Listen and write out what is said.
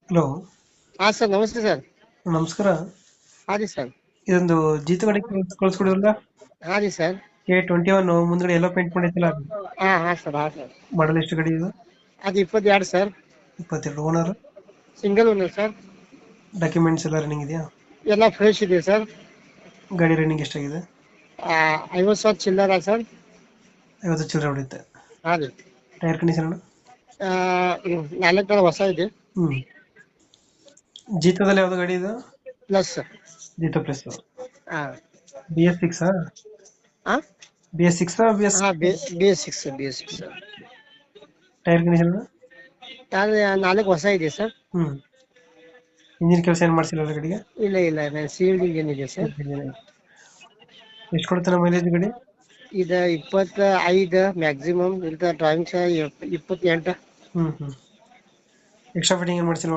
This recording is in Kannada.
ಹಲೋ. ಹಾ ಸರ್, ನಮಸ್ತೆ ಸರ್. ನಮಸ್ಕಾರ. ಹಾ ರೀ ಸರ್. ಇದೊಂದು ಜೀತ ಗಾಡಿ ಕಳ್ಸ್ಕೊಡಿರಲ್ಲ. ಹಾ ರೀ ಸರ್. K21 ಮುಂದ್ಗಡೆ ಎಲ್ಲ ಪೇಂಟ್ ಮಾಡೈತಿಲ್ಲ. ಹಾ ಸರ್, ಹಾ ಸರ್. ಮಾಡಲ್ ಎಷ್ಟು ಗಾಡಿ ಇದು? ಅದು 22 sir. 22 owner. Single owner sir. Documents ಎಲ್ಲ ರನ್ನಿಂಗ್ ಇದೆಯಾ? ಎಲ್ಲ ಫ್ರೆಶ್ ಇದೆ ಸರ್. ಗಾಡಿ ರನ್ನಿಂಗ್ ಎಷ್ಟಾಗಿದೆ? 50,000 ಚಿಲ್ಲರ ಸರ್. 50 ಚಿಲ್ಲರೆ ಹೊಡೆಯುತ್ತೆ. ಹಾ ರೀ. Tyre condition? 4 ತರ ಹೊಸ ಇದೆ. ಹ್ಮ್. ಜೀತದಲ್ಲಿ ಯಾವ್ದು ಗಾಡಿ ಇದು? Plus sir. ಜೀತ ಪ್ಲಸ್. ಹಾ. BS6 ಹಾ BS6 BS ಹಾ BS6 BS6 sir. Tyre condition? 4 ಹೊಸ ಇದೆ ಸರ್. ಹ್ಮ್. ಇಂಜಿನ್ ಕೆಲಸ ಏನು ಮಾಡಿಸಿಲ್ಲ ಗಾಡಿಗೆ? ಇಲ್ಲ ಇಲ್ಲ, ಸೀಲ್ಡಿಂಗ್ ಏನಿದೆ ಸರ್. ಎಷ್ಟು ಕೊಡುತ್ತೆ ಮೈಲೇಜ್ ಗಾಡಿ? ಇದು 25 ಮ್ಯಾಕ್ಸಿಮಮ್. ಇಲ್ಲ ಡ್ರೈವಿಂಗ್ ಸರ್ 28. ಹ್ಮ್. ಎಕ್ಸ್ಟ್ರಾ ಫಿಟ್ಟಿಂಗ್ ಏನು ಮಾಡಿಸಿಲ್ಲ?